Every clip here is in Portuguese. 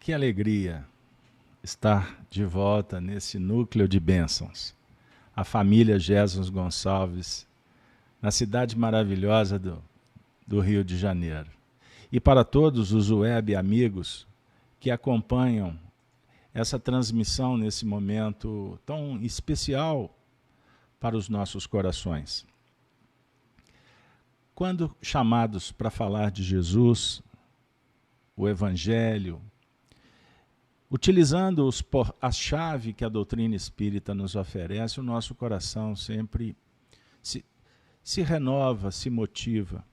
Que alegria estar de volta nesse núcleo de bênçãos. A família Jesus Gonçalves, na cidade maravilhosa do Rio de Janeiro. E para todos os web amigos que acompanham essa transmissão nesse momento tão especial para os nossos corações. Quando chamados para falar de Jesus, o Evangelho, utilizando a chave que a doutrina espírita nos oferece, o nosso coração sempre se renova, se motiva.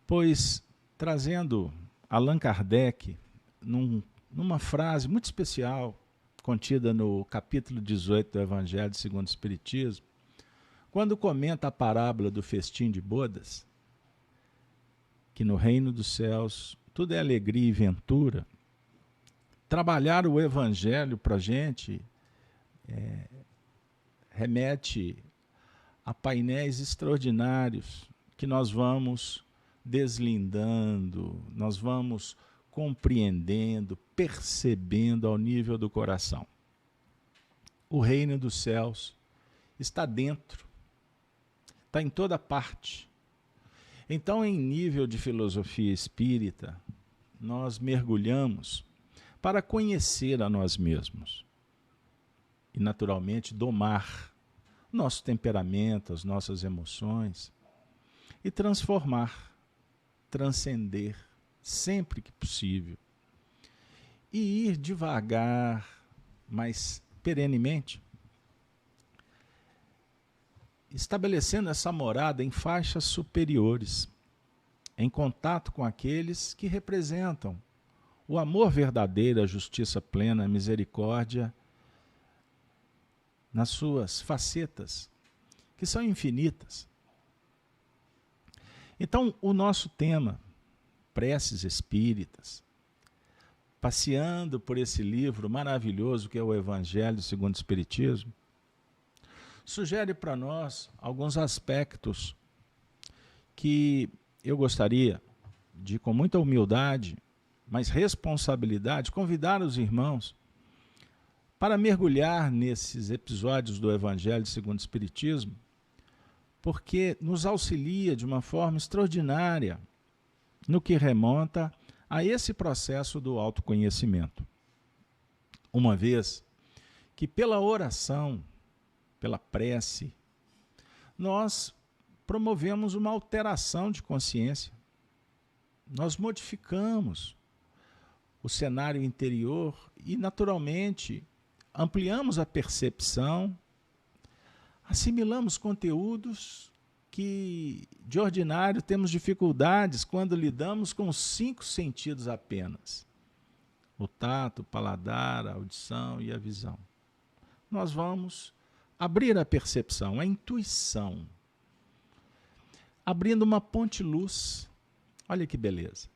Pois, trazendo Allan Kardec, numa frase muito especial, contida no capítulo 18 do Evangelho segundo o Espiritismo, quando comenta a parábola do festim de bodas, que no reino dos céus tudo é alegria e ventura, trabalhar o Evangelho para a gente remete a painéis extraordinários que nós vamos deslindando, nós vamos compreendendo, percebendo ao nível do coração. O reino dos céus está dentro, está em toda parte. Então, em nível de filosofia espírita, nós mergulhamos para conhecer a nós mesmos e, naturalmente, domar nosso temperamento, as nossas emoções e transformar, transcender sempre que possível e ir devagar, mas perenemente, estabelecendo essa morada em faixas superiores, em contato com aqueles que representam o amor verdadeiro, a justiça plena, a misericórdia, nas suas facetas, que são infinitas. Então, o nosso tema, Preces Espíritas, passeando por esse livro maravilhoso que é o Evangelho segundo o Espiritismo, sugere para nós alguns aspectos que eu gostaria de, com muita humildade, mas responsabilidade, convidar os irmãos para mergulhar nesses episódios do Evangelho segundo o Espiritismo, porque nos auxilia de uma forma extraordinária no que remonta a esse processo do autoconhecimento. Uma vez que pela oração, pela prece, nós promovemos uma alteração de consciência. Nós modificamos o cenário interior e, naturalmente, ampliamos a percepção, assimilamos conteúdos que, de ordinário, temos dificuldades quando lidamos com os 5 sentidos apenas. O tato, o paladar, a audição e a visão. Nós vamos abrir a percepção, a intuição, abrindo uma ponte-luz. Olha que beleza.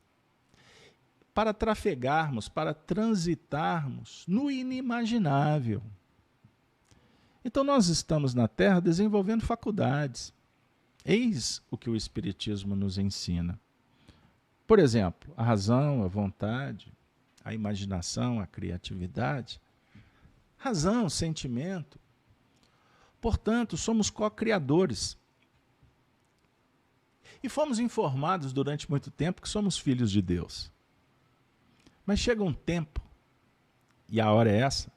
Para trafegarmos, para transitarmos no inimaginável. Então nós estamos na Terra desenvolvendo faculdades. Eis o que o Espiritismo nos ensina. Por exemplo, a razão, a vontade, a imaginação, a criatividade. Razão, sentimento. Portanto, somos co-criadores. E fomos informados durante muito tempo que somos filhos de Deus. Mas chega um tempo, e a hora é essa,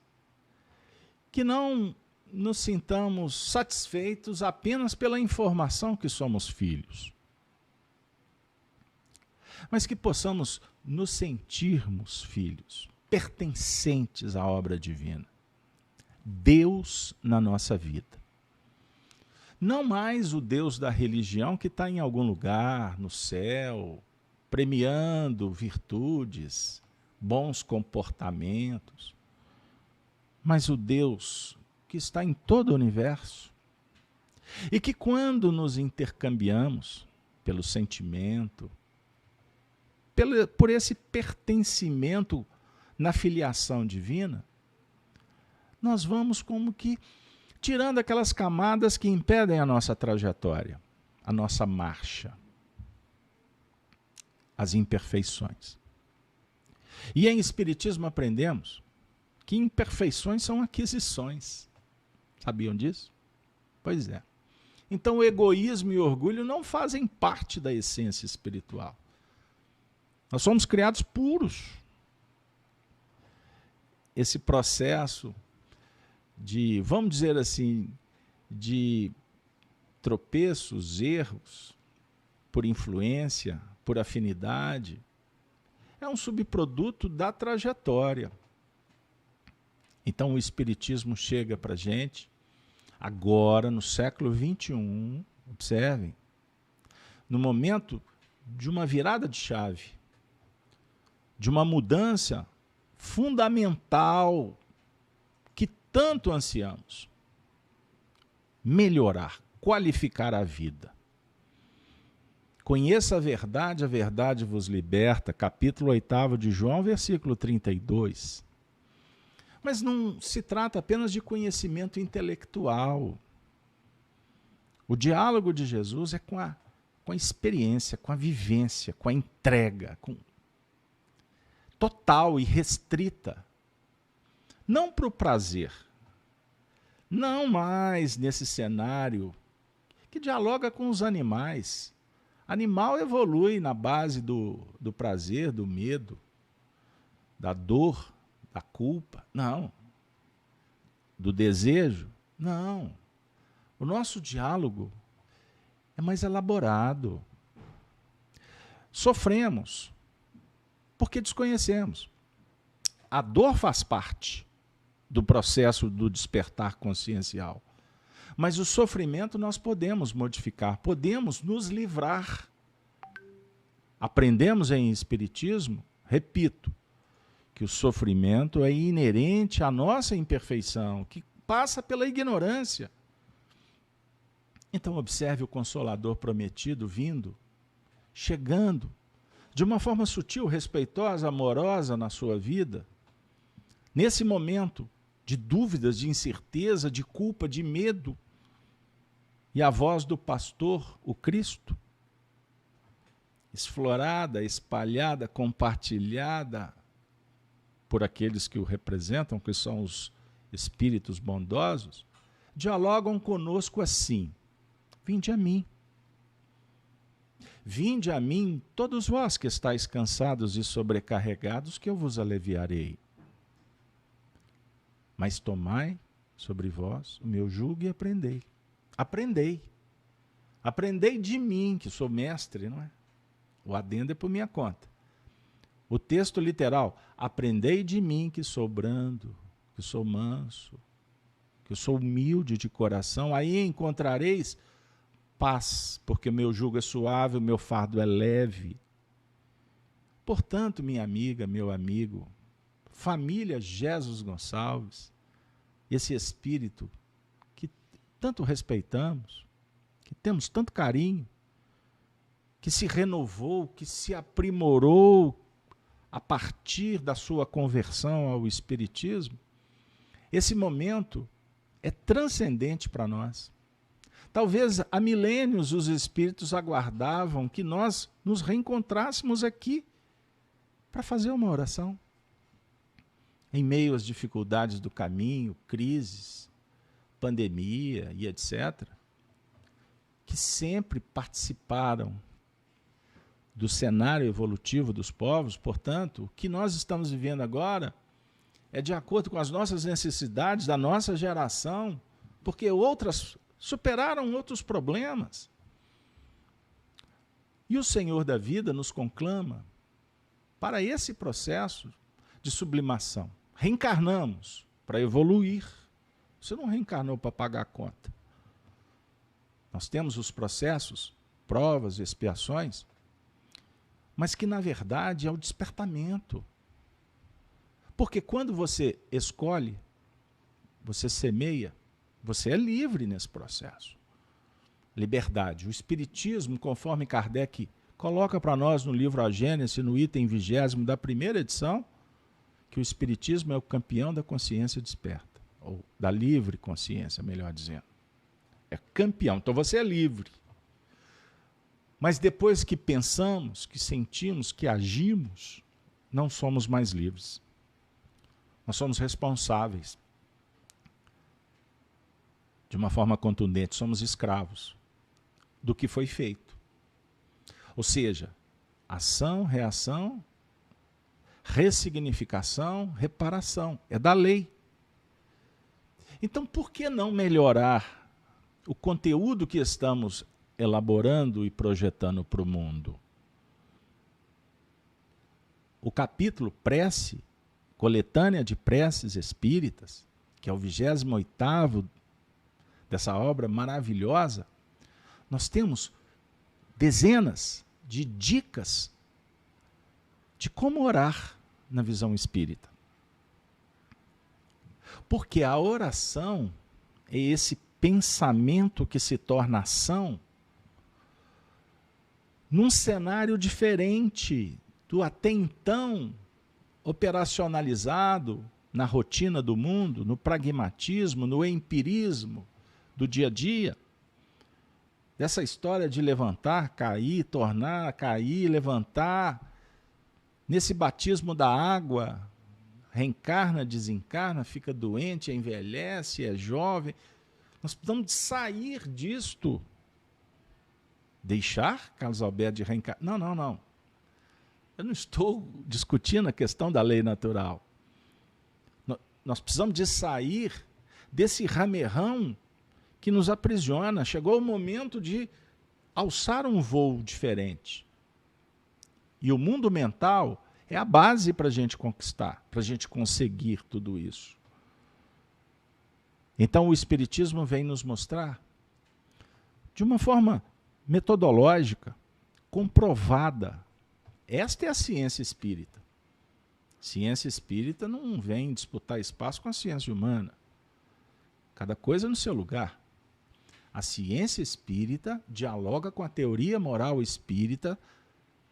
que não nos sintamos satisfeitos apenas pela informação que somos filhos, mas que possamos nos sentirmos filhos, pertencentes à obra divina. Deus na nossa vida. Não mais o Deus da religião que está em algum lugar, no céu, premiando virtudes, bons comportamentos, mas o Deus que está em todo o universo e que, quando nos intercambiamos pelo sentimento, por esse pertencimento na filiação divina, nós vamos como que tirando aquelas camadas que impedem a nossa trajetória, a nossa marcha, as imperfeições. E em Espiritismo aprendemos que imperfeições são aquisições. Sabiam disso? Pois é. Então o egoísmo e o orgulho não fazem parte da essência espiritual. Nós somos criados puros. Esse processo de, vamos dizer assim, de tropeços, erros, por influência, por afinidade, é um subproduto da trajetória. Então o Espiritismo chega para a gente, agora no século XXI, observem, no momento de uma virada de chave, de uma mudança fundamental que tanto ansiamos. Melhorar, qualificar a vida. Conheça a verdade vos liberta, capítulo 8 de João, versículo 32. Mas não se trata apenas de conhecimento intelectual. O diálogo de Jesus é com a experiência, com a vivência, com a entrega, total e restrita. Não para o prazer, não mais nesse cenário que dialoga com os animais. Animal evolui na base do prazer, do medo, da dor, da culpa. Não. Do desejo. Não. O nosso diálogo é mais elaborado. Sofremos porque desconhecemos. A dor faz parte do processo do despertar consciencial. Mas o sofrimento nós podemos modificar, podemos nos livrar. Aprendemos em Espiritismo, repito, que o sofrimento é inerente à nossa imperfeição, que passa pela ignorância. Então observe o Consolador prometido vindo, chegando, de uma forma sutil, respeitosa, amorosa na sua vida, nesse momento de dúvidas, de incerteza, de culpa, de medo, e a voz do pastor, o Cristo, explorada, espalhada, compartilhada por aqueles que o representam, que são os espíritos bondosos, dialogam conosco assim: vinde a mim. Vinde a mim, todos vós que estáis cansados e sobrecarregados, que eu vos aliviarei. Mas tomai sobre vós o meu jugo e aprendei. Aprendei. Aprendei de mim, que sou mestre, não é? O adendo é por minha conta. O texto literal: aprendei de mim, que sou brando, que sou manso, que eu sou humilde de coração, aí encontrareis paz, porque meu jugo é suave, o meu fardo é leve. Portanto, minha amiga, meu amigo, família Jesus Gonçalves, esse espírito que tanto respeitamos, que temos tanto carinho, que se renovou, que se aprimorou a partir da sua conversão ao Espiritismo, esse momento é transcendente para nós. Talvez há milênios os espíritos aguardavam que nós nos reencontrássemos aqui para fazer uma oração. Em meio às dificuldades do caminho, crises, pandemia e etc., que sempre participaram do cenário evolutivo dos povos. Portanto, o que nós estamos vivendo agora é de acordo com as nossas necessidades da nossa geração, porque outras superaram outros problemas. E o Senhor da vida nos conclama para esse processo de sublimação. Reencarnamos para evoluir. Você não reencarnou para pagar a conta. Nós temos os processos, provas, expiações, mas que na verdade é o despertamento. Porque quando você escolhe, você semeia, você é livre nesse processo. Liberdade. O Espiritismo, conforme Kardec coloca para nós no livro A Gênese, no item 20 da primeira edição, que o Espiritismo é o campeão da consciência desperta, ou da livre consciência, melhor dizendo. É campeão. Então você é livre. Mas depois que pensamos, que sentimos, que agimos, não somos mais livres. Nós somos responsáveis. De uma forma contundente, somos escravos do que foi feito. Ou seja, ação, reação, ressignificação, reparação. É da lei. Então, por que não melhorar o conteúdo que estamos elaborando e projetando para o mundo? O capítulo Prece, coletânea de preces espíritas, que é o 28º dessa obra maravilhosa, nós temos dezenas de dicas de como orar na visão espírita. Porque a oração é esse pensamento que se torna ação num cenário diferente do até então operacionalizado na rotina do mundo, no pragmatismo, no empirismo do dia a dia. Dessa história de levantar, cair, tornar, cair, levantar, nesse batismo da água, reencarna, desencarna, fica doente, envelhece, é jovem. Nós precisamos de sair disto. Deixar Carlos Alberto de reencarnar? Não. Eu não estou discutindo a questão da lei natural. Nós precisamos de sair desse ramerrão que nos aprisiona. Chegou o momento de alçar um voo diferente. E o mundo mental é a base para a gente conquistar, para a gente conseguir tudo isso. Então o Espiritismo vem nos mostrar, de uma forma metodológica, comprovada. Esta é a ciência espírita. Ciência espírita não vem disputar espaço com a ciência humana. Cada coisa no seu lugar. A ciência espírita dialoga com a teoria moral espírita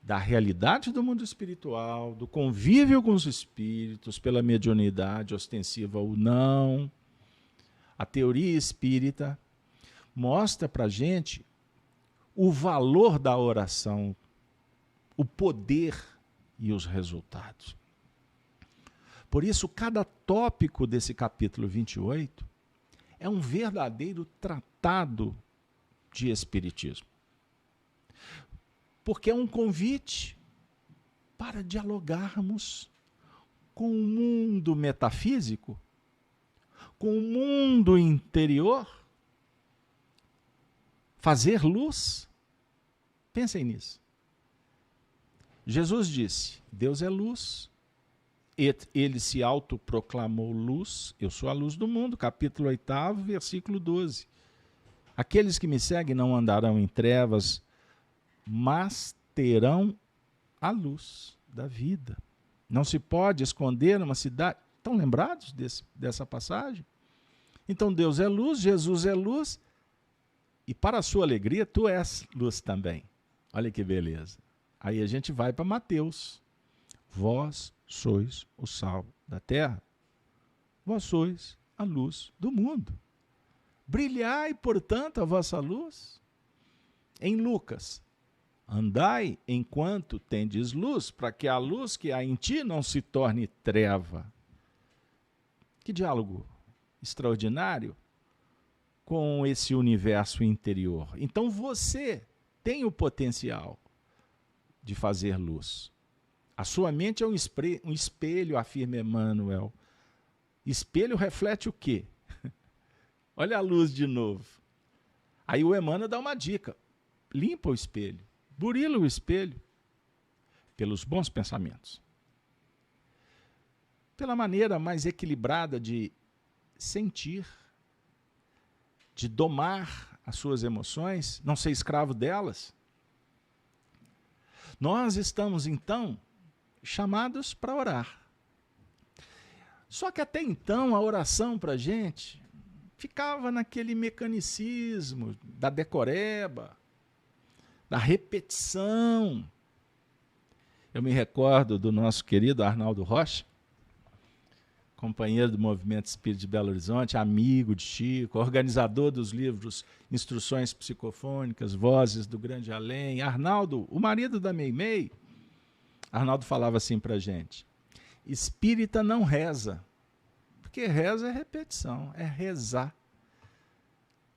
da realidade do mundo espiritual, do convívio com os espíritos, pela mediunidade ostensiva ou não. A teoria espírita mostra para a gente o valor da oração, o poder e os resultados. Por isso, cada tópico desse capítulo 28 é um verdadeiro tratado de espiritismo. Porque é um convite para dialogarmos com o mundo metafísico, com o mundo interior, fazer luz. Pensem nisso. Jesus disse, Deus é luz, ele se autoproclamou luz, eu sou a luz do mundo, capítulo 8º, versículo 12. Aqueles que me seguem não andarão em trevas, mas terão a luz da vida. Não se pode esconder numa cidade. Estão lembrados dessa passagem? Então Deus é luz, Jesus é luz, e para a sua alegria, tu és luz também. Olha que beleza. Aí a gente vai para Mateus. Vós sois o sal da terra. Vós sois a luz do mundo. Brilhai, portanto, a vossa luz. Em Lucas, andai enquanto tendes luz, para que a luz que há em ti não se torne treva. Que diálogo extraordinário com esse universo interior. Então você tem o potencial de fazer luz. A sua mente é um espelho, afirma Emmanuel. Espelho reflete o quê? Olha a luz de novo. Aí o Emmanuel dá uma dica. Limpa o espelho, burila o espelho pelos bons pensamentos. Pela maneira mais equilibrada de sentir, de domar as suas emoções, não ser escravo delas. Nós estamos, então, chamados para orar. Só que até então a oração para a gente ficava naquele mecanicismo da decoreba, da repetição. Eu me recordo do nosso querido Arnaldo Rocha, companheiro do Movimento Espírita de Belo Horizonte, amigo de Chico, organizador dos livros Instruções Psicofônicas, Vozes do Grande Além. Arnaldo, o marido da Meimei, Arnaldo falava assim para a gente: espírita não reza, porque reza é repetição, é rezar.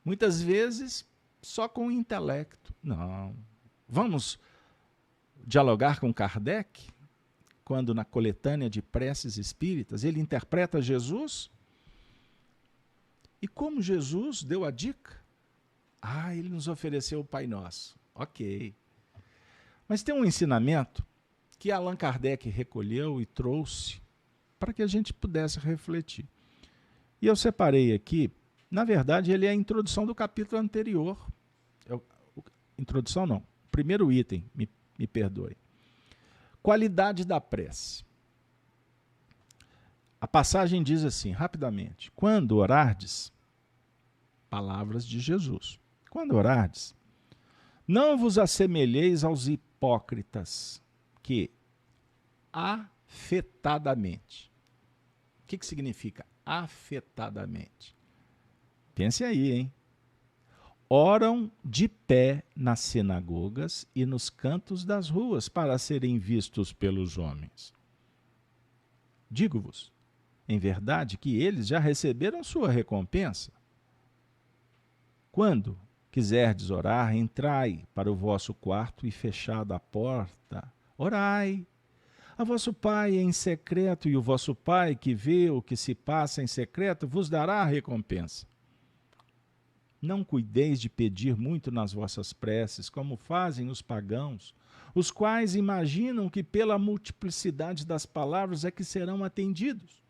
Muitas vezes só com o intelecto. Não. Vamos dialogar com Kardec, quando na coletânea de preces espíritas ele interpreta Jesus. E como Jesus deu a dica? Ele nos ofereceu o Pai Nosso. Ok. Mas tem um ensinamento que Allan Kardec recolheu e trouxe para que a gente pudesse refletir. E eu separei aqui, na verdade, ele é a introdução do capítulo anterior. Introdução não, primeiro item, me perdoe. Qualidade da prece. A passagem diz assim, rapidamente: quando orardes, palavras de Jesus, quando orardes, não vos assemelheis aos hipócritas que afetadamente. O que significa afetadamente? Pense aí, hein? Oram de pé nas sinagogas e nos cantos das ruas para serem vistos pelos homens. Digo-vos, em verdade, que eles já receberam sua recompensa. Quando quiserdes orar, entrai para o vosso quarto e, fechada a porta, orai a vosso Pai em secreto, e o vosso Pai, que vê o que se passa em secreto, vos dará a recompensa. Não cuideis de pedir muito nas vossas preces, como fazem os pagãos, os quais imaginam que pela multiplicidade das palavras é que serão atendidos.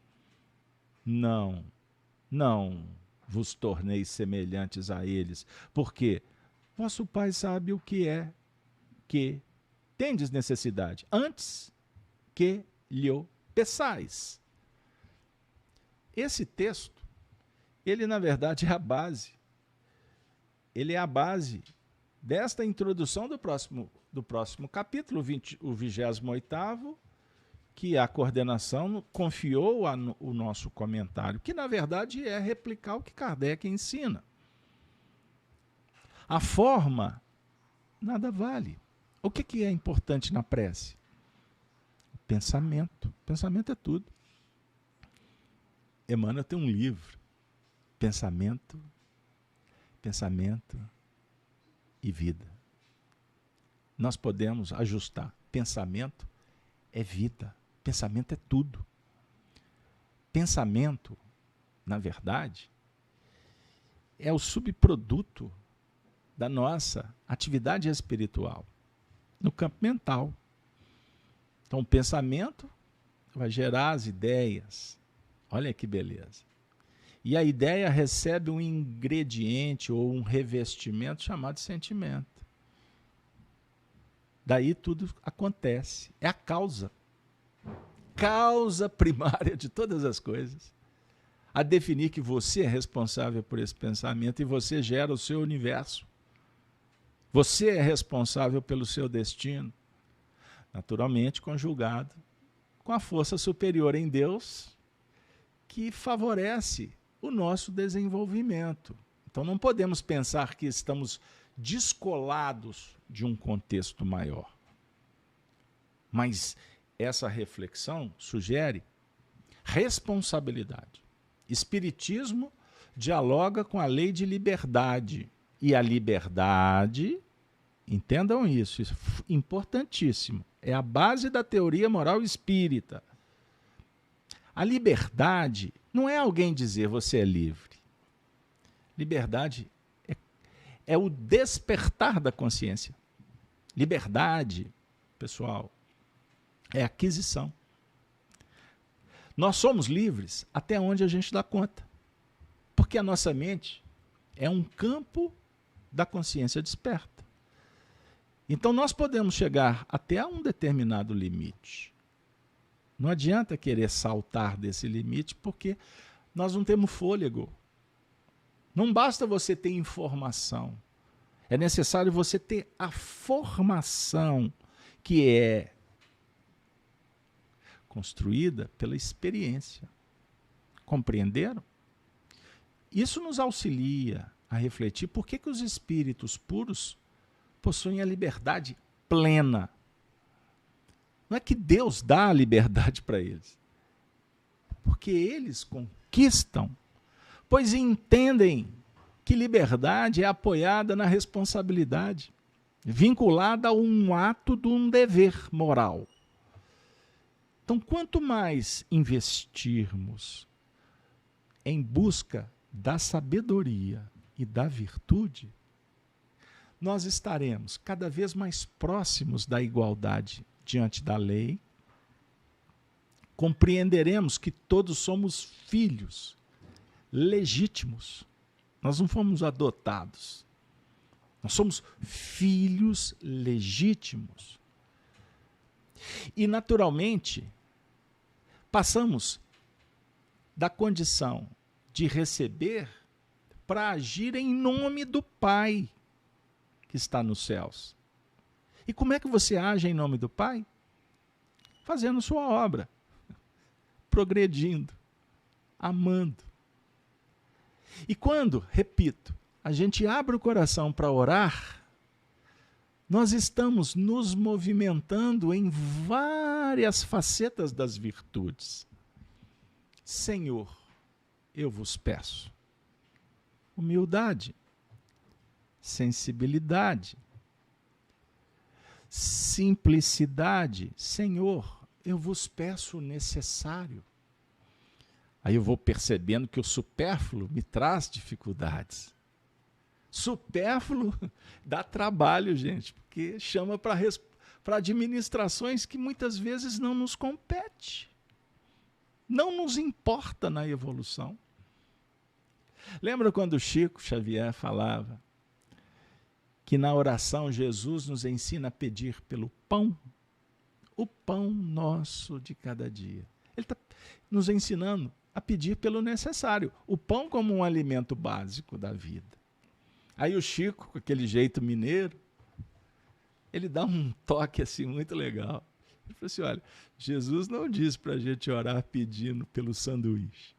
Não vos torneis semelhantes a eles, porque vosso Pai sabe o que é que tendes necessidade, antes que lhe peçais. Esse texto, ele na verdade é a base. Ele é a base desta introdução do próximo capítulo, o 28º, que a coordenação confiou o nosso comentário, que na verdade é replicar o que Kardec ensina. A forma nada vale. O que é importante na prece? O pensamento. Pensamento é tudo. Emmanuel tem um livro, Pensamento e Vida. Nós podemos ajustar. Pensamento é vida. Pensamento é tudo. Pensamento, na verdade, é o subproduto da nossa atividade espiritual no campo mental. Então, o pensamento vai gerar as ideias. Olha que beleza. E a ideia recebe um ingrediente ou um revestimento chamado sentimento. Daí tudo acontece. É a causa primária de todas as coisas. A definir que você é responsável por esse pensamento e você gera o seu universo. Você é responsável pelo seu destino. Naturalmente conjugado com a força superior em Deus que favorece o nosso desenvolvimento. Então não podemos pensar que estamos descolados de um contexto maior. Mas essa reflexão sugere responsabilidade. Espiritismo dialoga com a lei de liberdade. E a liberdade, entendam isso é importantíssimo, é a base da teoria moral espírita. A liberdade não é alguém dizer você é livre. Liberdade é o despertar da consciência. Liberdade, pessoal, é aquisição. Nós somos livres até onde a gente dá conta. Porque a nossa mente é um campo da consciência desperta. Então nós podemos chegar até um determinado limite. Não adianta querer saltar desse limite porque nós não temos fôlego. Não basta você ter informação. É necessário você ter a formação que é construída pela experiência. Compreenderam? Isso nos auxilia a refletir por que os espíritos puros possuem a liberdade plena. Não é que Deus dá a liberdade para eles. Porque eles conquistam, pois entendem que liberdade é apoiada na responsabilidade, vinculada a um ato de um dever moral. Então, quanto mais investirmos em busca da sabedoria e da virtude, nós estaremos cada vez mais próximos da igualdade diante da lei, compreenderemos que todos somos filhos legítimos. Nós não fomos adotados. Nós somos filhos legítimos. E, naturalmente, passamos da condição de receber para agir em nome do Pai que está nos céus. E como é que você age em nome do Pai? Fazendo sua obra, progredindo, amando. E quando, repito, a gente abre o coração para orar, nós estamos nos movimentando em várias facetas das virtudes. Senhor, eu vos peço humildade, sensibilidade, simplicidade. Senhor, eu vos peço o necessário. Aí eu vou percebendo que o supérfluo me traz dificuldades. Supérfluo dá trabalho, gente, porque chama para administrações que muitas vezes não nos compete. Não nos importa na evolução. Lembra quando o Chico Xavier falava que na oração Jesus nos ensina a pedir pelo pão? O pão nosso de cada dia. Ele está nos ensinando a pedir pelo necessário. O pão como um alimento básico da vida. Aí o Chico, com aquele jeito mineiro, ele dá um toque assim muito legal. Ele falou assim, olha, Jesus não disse para a gente orar pedindo pelo sanduíche.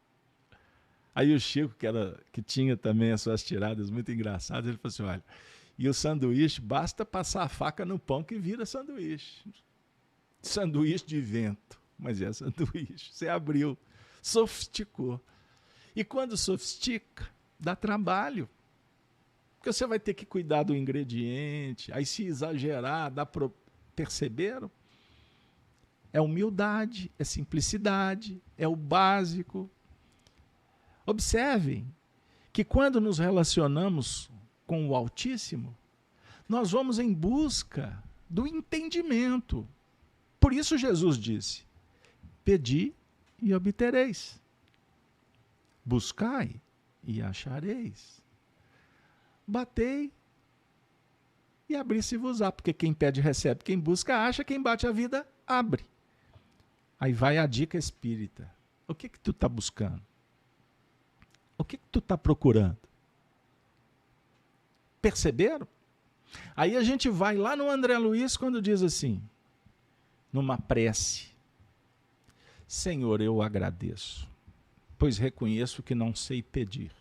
Aí o Chico, que tinha também as suas tiradas muito engraçadas, ele falou assim, olha, e o sanduíche, basta passar a faca no pão que vira sanduíche. Sanduíche de vento, mas é sanduíche. Você abriu, sofisticou. E quando sofistica, dá trabalho. Porque você vai ter que cuidar do ingrediente, aí se exagerar, perceberam? É humildade, é simplicidade, é o básico. Observem que quando nos relacionamos com o Altíssimo, nós vamos em busca do entendimento. Por isso Jesus disse, pedi e obtereis. Buscai e achareis. Batei e abri-se-vos-á, porque quem pede recebe, quem busca acha, quem bate a vida abre. Aí vai a dica espírita. O que tu está buscando? O que tu está procurando? Perceberam? Aí a gente vai lá no André Luiz quando diz assim, numa prece, Senhor, eu agradeço, pois reconheço que não sei pedir.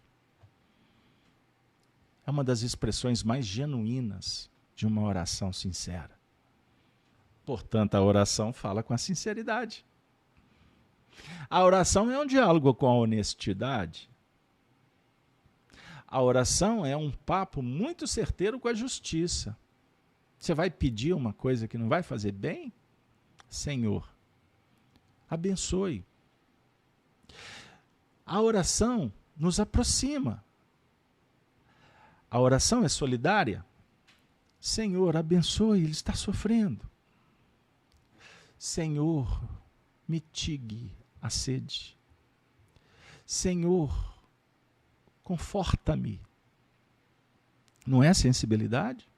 É uma das expressões mais genuínas de uma oração sincera. Portanto, a oração fala com a sinceridade. A oração é um diálogo com a honestidade. A oração é um papo muito certeiro com a justiça. Você vai pedir uma coisa que não vai fazer bem? Senhor, abençoe. A oração nos aproxima. A oração é solidária. Senhor, abençoe, ele está sofrendo. Senhor, mitigue a sede. Senhor, conforta-me. Não é sensibilidade?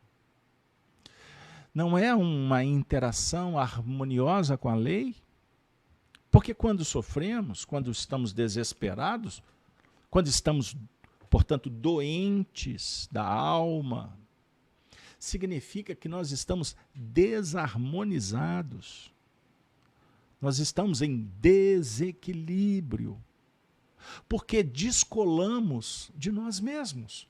Não é uma interação harmoniosa com a lei? Porque quando sofremos, quando estamos desesperados, quando estamos, portanto, doentes da alma, significa que nós estamos desarmonizados. Nós estamos em desequilíbrio. Porque descolamos de nós mesmos.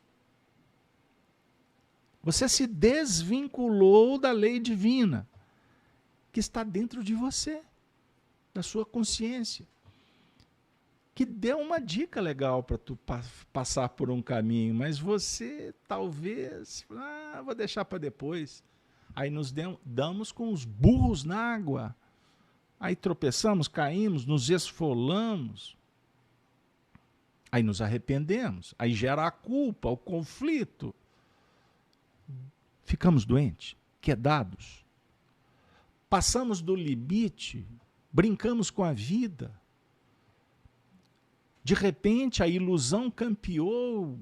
Você se desvinculou da lei divina. que está dentro de você, da sua consciência, que deu uma dica legal para tu passar por um caminho, mas você talvez, vou deixar para depois. Aí nos damos com os burros na água. Aí tropeçamos, caímos, nos esfolamos. Aí nos arrependemos. Aí gera a culpa, o conflito. Ficamos doentes, quedados. Passamos do limite, brincamos com a vida. De repente a ilusão campeou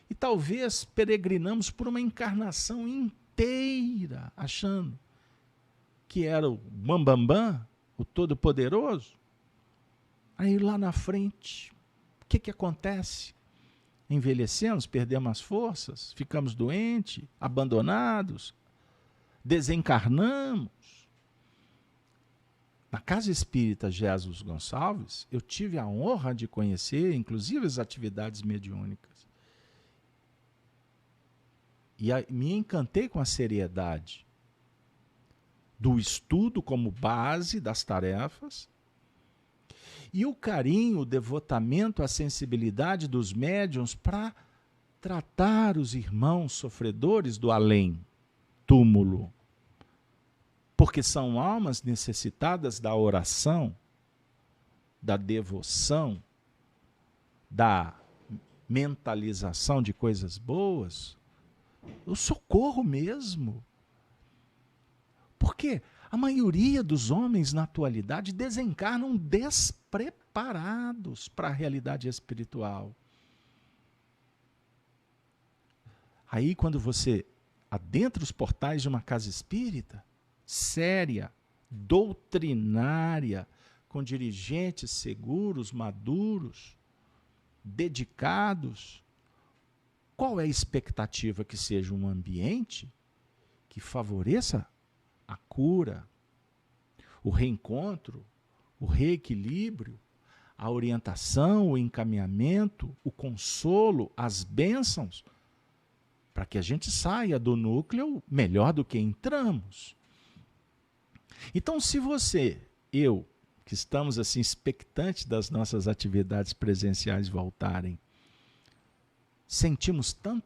e talvez peregrinamos por uma encarnação inteira, achando que era o Bambambam, o Todo-Poderoso. Aí lá na frente, o que acontece? Envelhecemos, perdemos as forças, ficamos doentes, abandonados, desencarnamos. Na Casa Espírita Jesus Gonçalves, eu tive a honra de conhecer, inclusive, as atividades mediúnicas. E me encantei com a seriedade do estudo como base das tarefas e o carinho, o devotamento, a sensibilidade dos médiuns para tratar os irmãos sofredores do além-túmulo. Porque são almas necessitadas da oração, da devoção, da mentalização de coisas boas, o socorro mesmo. Porque a maioria dos homens na atualidade desencarnam despreparados para a realidade espiritual. Aí quando você adentra os portais de uma casa espírita, séria, doutrinária, com dirigentes seguros, maduros, dedicados. Qual é a expectativa? Que seja um ambiente que favoreça a cura, o reencontro, o reequilíbrio, a orientação, o encaminhamento, o consolo, as bênçãos, para que a gente saia do núcleo melhor do que entramos. Então, se você, eu, que estamos assim expectantes das nossas atividades presenciais voltarem, sentimos tão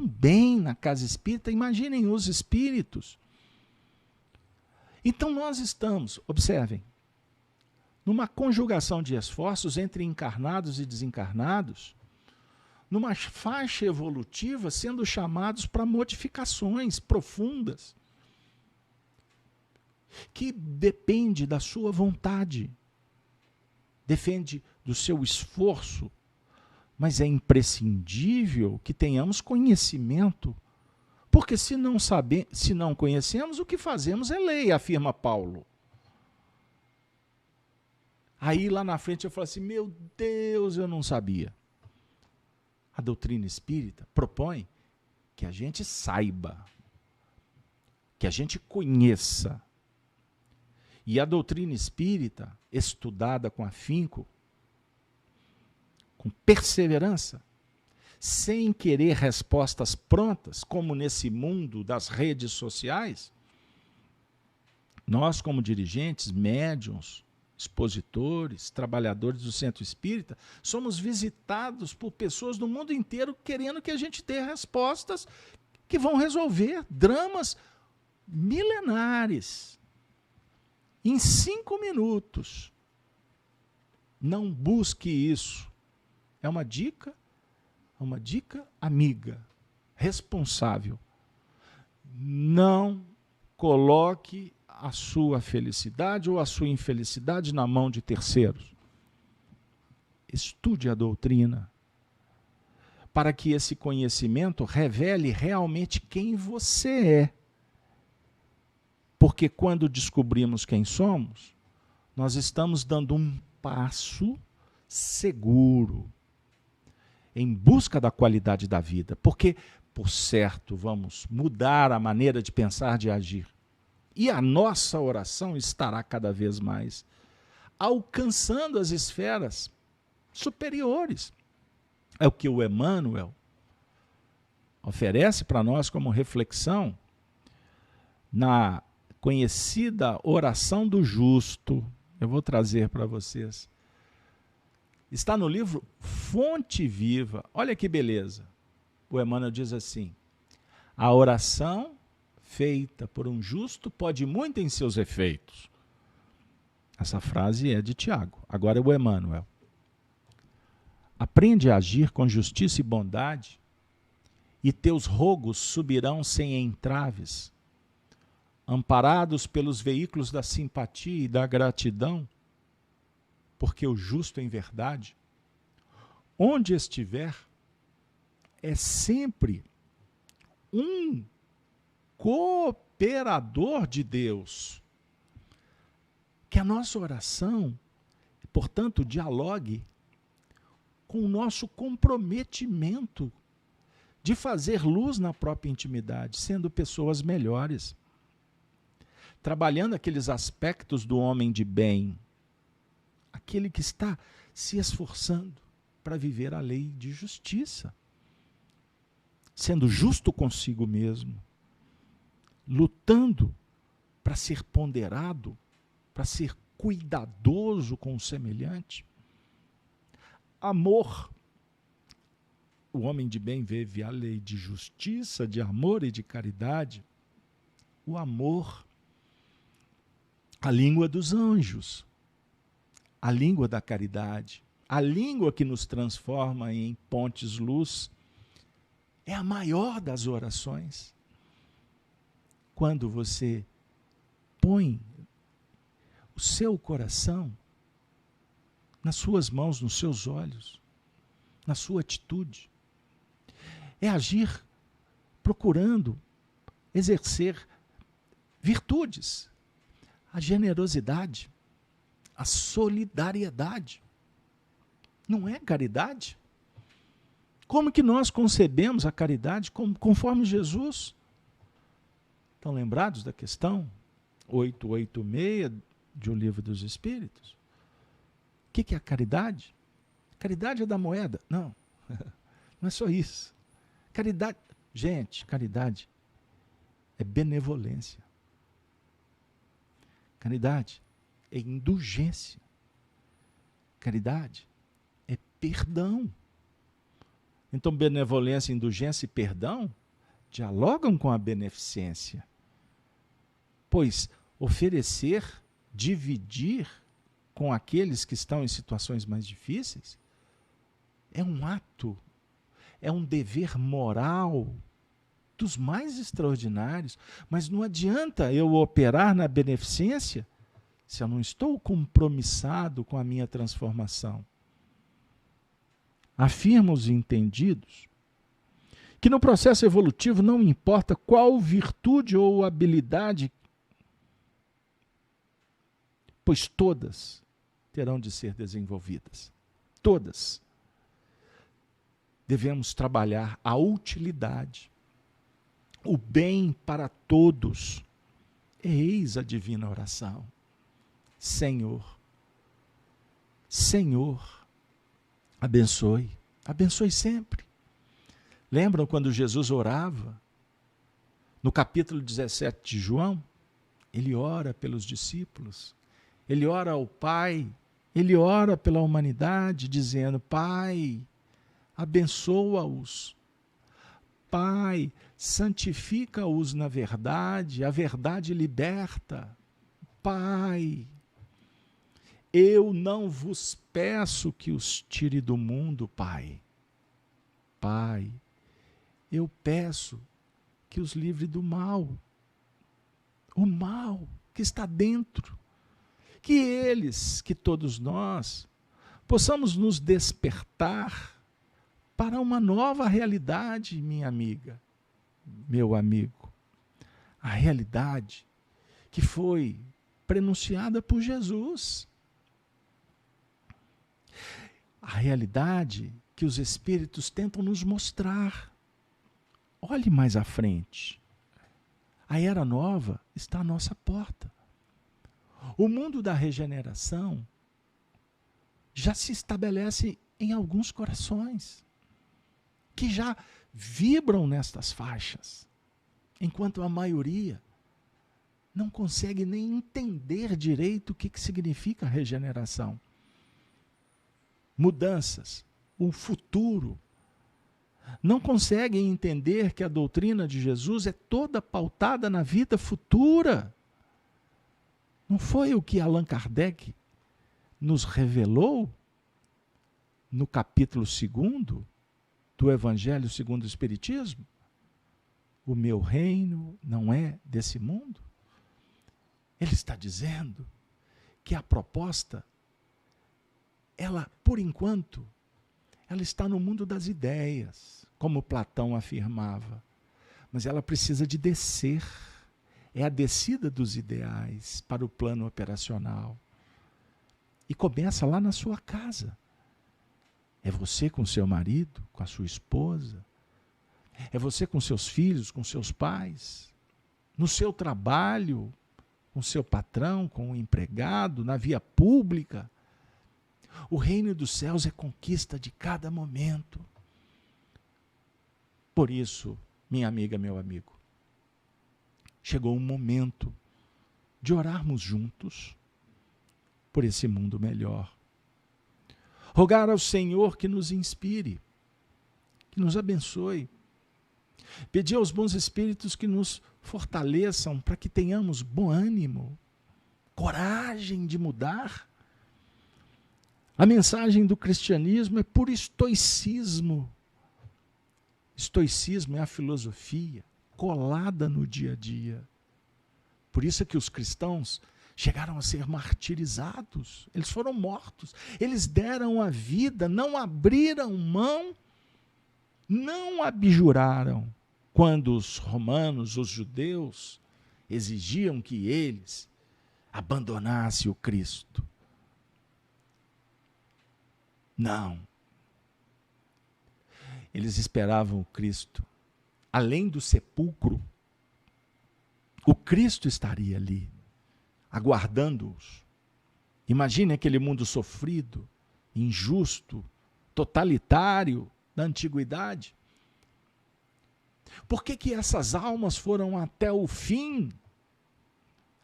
bem na casa espírita, imaginem os espíritos. Então nós estamos, observem, numa conjugação de esforços entre encarnados e desencarnados, numa faixa evolutiva sendo chamados para modificações profundas, que depende da sua vontade, depende do seu esforço, mas é imprescindível que tenhamos conhecimento, porque se não conhecemos, o que fazemos é lei, afirma Paulo. Aí lá na frente eu falo assim, meu Deus, eu não sabia. A doutrina espírita propõe que a gente saiba, que a gente conheça. E a doutrina espírita, estudada com afinco, com perseverança, sem querer respostas prontas, como nesse mundo das redes sociais, nós como dirigentes, médiuns, expositores, trabalhadores do centro espírita, somos visitados por pessoas do mundo inteiro querendo que a gente dê respostas que vão resolver dramas milenares. Em 5 minutos. Não busque isso. É uma dica amiga, responsável. Não coloque a sua felicidade ou a sua infelicidade na mão de terceiros. Estude a doutrina, para que esse conhecimento revele realmente quem você é. Porque quando descobrimos quem somos, nós estamos dando um passo seguro em busca da qualidade da vida. Porque, por certo, vamos mudar a maneira de pensar, de agir. E a nossa oração estará cada vez mais alcançando as esferas superiores. É o que o Emmanuel oferece para nós como reflexão na conhecida oração do justo. Eu vou trazer para vocês. Está no livro Fonte Viva. Olha que beleza. O Emmanuel diz assim: a oração feita por um justo pode muito em seus efeitos. Essa frase é de Tiago. Agora é o Emmanuel. Aprende a agir com justiça e bondade, e teus rogos subirão sem entraves. Amparados pelos veículos da simpatia e da gratidão, porque o justo em verdade, onde estiver, é sempre um cooperador de Deus. Que a nossa oração, portanto, dialogue com o nosso comprometimento de fazer luz na própria intimidade, sendo pessoas melhores, trabalhando aqueles aspectos do homem de bem, aquele que está se esforçando para viver a lei de justiça, sendo justo consigo mesmo, lutando para ser ponderado, para ser cuidadoso com o semelhante. Amor. O homem de bem vive a lei de justiça, de amor e de caridade. O amor, a língua dos anjos, a língua da caridade, a língua que nos transforma em pontes-luz, é a maior das orações. Quando você põe o seu coração nas suas mãos, nos seus olhos, na sua atitude, é agir procurando exercer virtudes, a generosidade, a solidariedade. Não é caridade? Como que nós concebemos a caridade conforme Jesus? Estão lembrados da questão 886 de O Livro dos Espíritos? O que é a caridade? Caridade é da moeda? Não, não é só isso. Caridade, gente, caridade é benevolência. Caridade é indulgência. Caridade é perdão. Então, benevolência, indulgência e perdão dialogam com a beneficência. Pois oferecer, dividir com aqueles que estão em situações mais difíceis é um ato, é um dever moral dos mais extraordinários. Mas não adianta eu operar na beneficência se eu não estou compromissado com a minha transformação. Afirma os entendidos que no processo evolutivo não importa qual virtude ou habilidade, pois todas terão de ser desenvolvidas. Todas. Devemos trabalhar a utilidade, o bem para todos. Eis a divina oração. Senhor, Senhor, abençoe, abençoe sempre. Lembram quando Jesus orava? No capítulo 17 de João, ele ora pelos discípulos, ele ora ao Pai, ele ora pela humanidade, dizendo: Pai, abençoa-os. Pai, santifica-os na verdade, a verdade liberta. Pai, eu não vos peço que os tire do mundo, Pai. Pai, eu peço que os livre do mal. O mal que está dentro. Que eles, que todos nós, possamos nos despertar para uma nova realidade, minha amiga, meu amigo. A realidade que foi prenunciada por Jesus. A realidade que os Espíritos tentam nos mostrar. Olhe mais à frente. A era nova está à nossa porta. O mundo da regeneração já se estabelece em alguns corações que já vibram nestas faixas, enquanto a maioria não consegue nem entender direito o que significa regeneração. Mudanças, o futuro. Não conseguem entender que a doutrina de Jesus é toda pautada na vida futura. Não foi o que Allan Kardec nos revelou no capítulo 2 do Evangelho segundo o Espiritismo? O meu reino não é desse mundo. Ele está dizendo que a proposta, ela, por enquanto, ela está no mundo das ideias, como Platão afirmava. Mas ela precisa de descer. É a descida dos ideais para o plano operacional. E começa lá na sua casa. É você com seu marido, com a sua esposa. É você com seus filhos, com seus pais. No seu trabalho, com seu patrão, com o empregado, na via pública. O reino dos céus é conquista de cada momento. Por isso, minha amiga, meu amigo, chegou um momento de orarmos juntos por esse mundo melhor. Rogar ao Senhor que nos inspire, que nos abençoe. Pedir aos bons espíritos que nos fortaleçam para que tenhamos bom ânimo, coragem de mudar. A mensagem do cristianismo é puro estoicismo. Estoicismo é a filosofia colada no dia a dia. Por isso é que os cristãos chegaram a ser martirizados. Eles foram mortos. Eles deram a vida, não abriram mão, não abjuraram. Quando os romanos, os judeus, exigiam que eles abandonassem o Cristo. Não. Eles esperavam o Cristo. Além do sepulcro, o Cristo estaria ali, aguardando-os. Imagine aquele mundo sofrido, injusto, totalitário da antiguidade. Por que essas almas foram até o fim?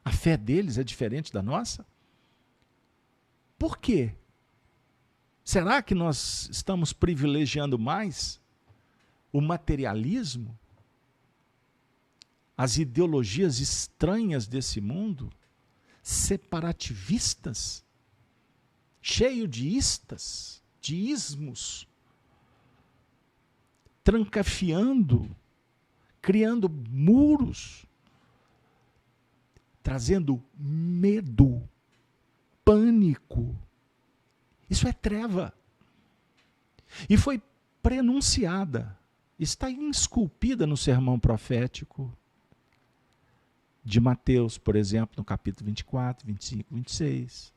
A fé deles é diferente da nossa? Por quê? Será que nós estamos privilegiando mais o materialismo? As ideologias estranhas desse mundo? Separativistas? Cheio de istas, de ismos? Trancafiando, criando muros, trazendo medo, pânico. Isso é treva. E foi prenunciada, está esculpida no sermão profético de Mateus, por exemplo, no capítulo 24, 25, 26.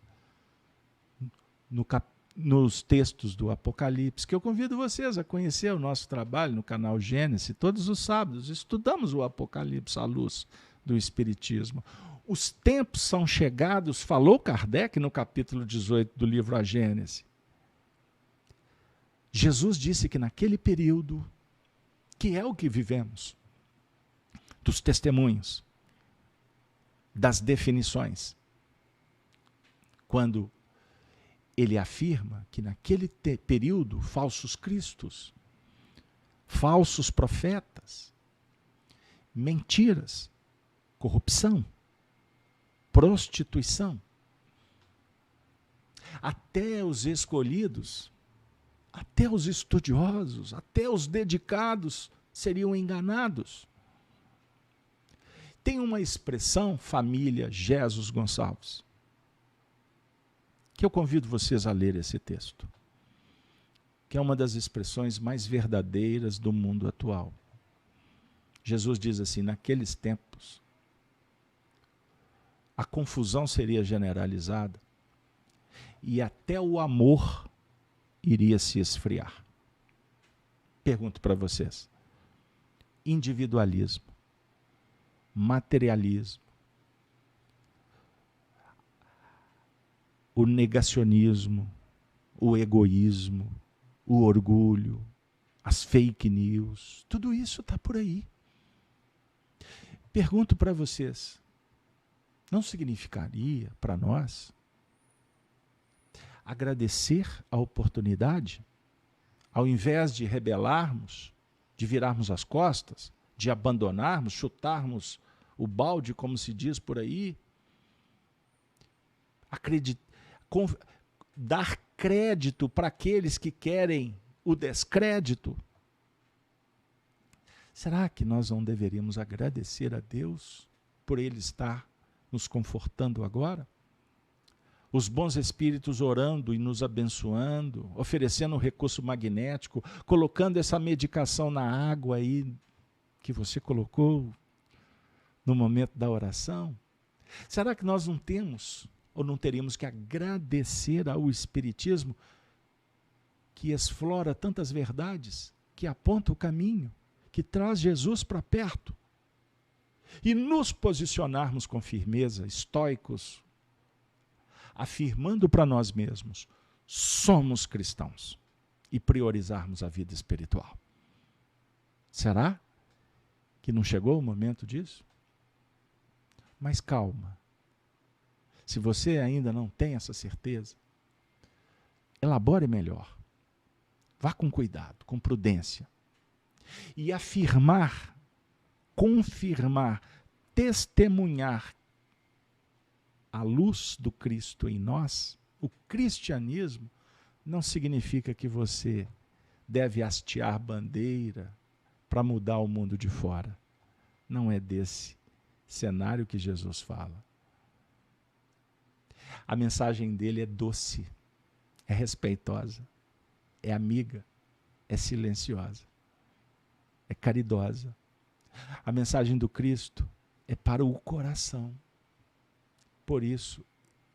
Nos textos do Apocalipse, que eu convido vocês a conhecer o nosso trabalho no canal Gênesis. Todos os sábados estudamos o Apocalipse à luz do Espiritismo. Os tempos são chegados, falou Kardec no capítulo 18 do livro A Gênese. Jesus disse que naquele período, que é o que vivemos, dos testemunhos, das definições, quando ele afirma que naquele período, falsos cristos, falsos profetas, mentiras, corrupção, prostituição, até os escolhidos, até os estudiosos, até os dedicados seriam enganados. Tem uma expressão, família Jesus Gonçalves, que eu convido vocês a ler esse texto, que é uma das expressões mais verdadeiras do mundo atual. Jesus diz assim: naqueles tempos, a confusão seria generalizada e até o amor iria se esfriar. Pergunto para vocês: individualismo, materialismo, o negacionismo, o egoísmo, o orgulho, as fake news, tudo isso está por aí. Pergunto para vocês: não significaria para nós agradecer a oportunidade, ao invés de rebelarmos, de virarmos as costas, de abandonarmos, chutarmos o balde, como se diz por aí, dar crédito para aqueles que querem o descrédito? Será que nós não deveríamos agradecer a Deus por Ele estar nos confortando agora? Os bons espíritos orando e nos abençoando, oferecendo um recurso magnético, colocando essa medicação na água aí que você colocou no momento da oração. Será que nós não temos ou não teríamos que agradecer ao Espiritismo que explora tantas verdades, que aponta o caminho, que traz Jesus para perto, e nos posicionarmos com firmeza, estoicos, afirmando para nós mesmos, somos cristãos, e priorizarmos a vida espiritual? Será que não chegou o momento disso? Mas calma, se você ainda não tem essa certeza, elabore melhor, vá com cuidado, com prudência, e afirmar, confirmar, testemunhar a luz do Cristo em nós. O cristianismo não significa que você deve hastear bandeira para mudar o mundo de fora. Não é desse cenário que Jesus fala. A mensagem dele é doce, é respeitosa, é amiga, é silenciosa, é caridosa. A mensagem do Cristo é para o coração. Por isso,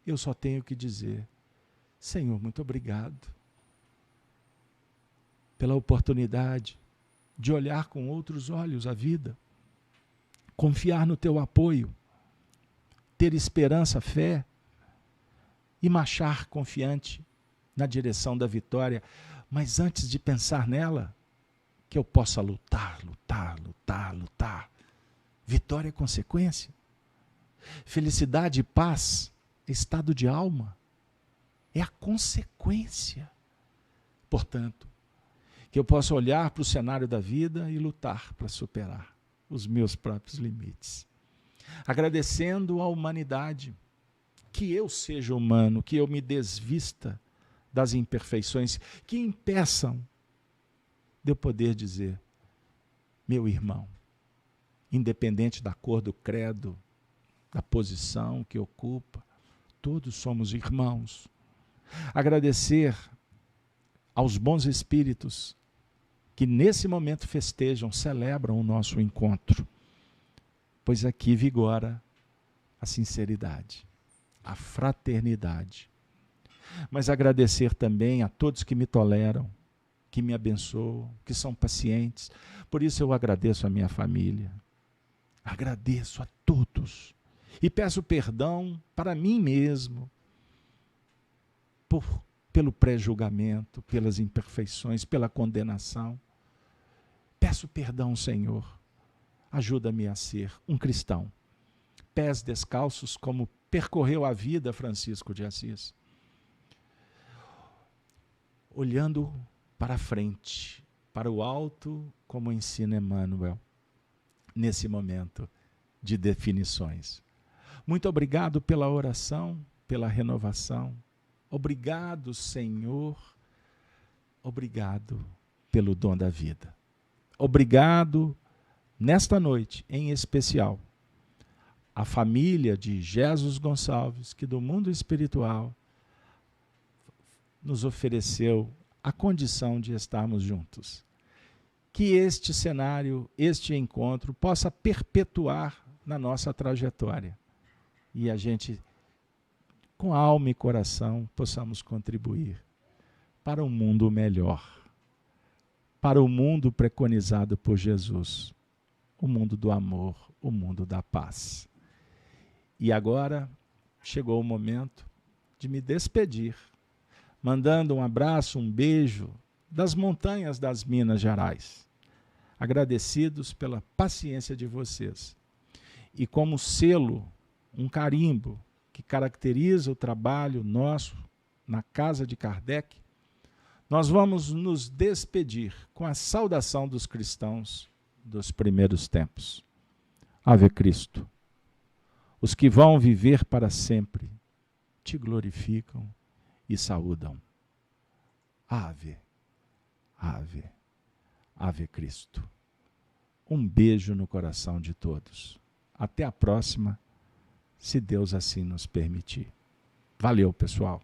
eu só tenho que dizer, Senhor, muito obrigado pela oportunidade de olhar com outros olhos a vida, confiar no teu apoio, ter esperança, fé e marchar confiante na direção da vitória. Mas antes de pensar nela, que eu possa lutar, lutar, lutar, lutar. Vitória é consequência. Felicidade e paz, estado de alma, é a consequência. Portanto, que eu possa olhar para o cenário da vida e lutar para superar os meus próprios limites. Agradecendo à humanidade, que eu seja humano, que eu me desvista das imperfeições que impeçam de eu poder dizer, meu irmão, independente da cor do credo, da posição que ocupa, todos somos irmãos. Agradecer aos bons espíritos que nesse momento festejam, celebram o nosso encontro, pois aqui vigora a sinceridade, a fraternidade. Mas agradecer também a todos que me toleram, que me abençoam, que são pacientes. Por isso eu agradeço a minha família, agradeço a todos e peço perdão para mim mesmo pelo pré-julgamento, pelas imperfeições, pela condenação. Peço perdão, Senhor, ajuda-me a ser um cristão, pés descalços como percorreu a vida Francisco de Assis, olhando para frente, para o alto, como ensina Emmanuel, nesse momento de definições. Muito obrigado pela oração, pela renovação. Obrigado, Senhor. Obrigado pelo dom da vida. Obrigado, nesta noite, em especial, a família de Jesus Gonçalves, que do mundo espiritual nos ofereceu a condição de estarmos juntos. Que este cenário, este encontro, possa perpetuar na nossa trajetória. E a gente, com alma e coração, possamos contribuir para um mundo melhor, para o mundo preconizado por Jesus, o mundo do amor, o mundo da paz. E agora chegou o momento de me despedir, mandando um abraço, um beijo das montanhas das Minas Gerais, agradecidos pela paciência de vocês. E como selo, um carimbo que caracteriza o trabalho nosso na casa de Kardec, nós vamos nos despedir com a saudação dos cristãos dos primeiros tempos. Ave Cristo. Os que vão viver para sempre te glorificam e saúdam. Ave, ave, ave Cristo. Um beijo no coração de todos. Até a próxima, se Deus assim nos permitir. Valeu, pessoal.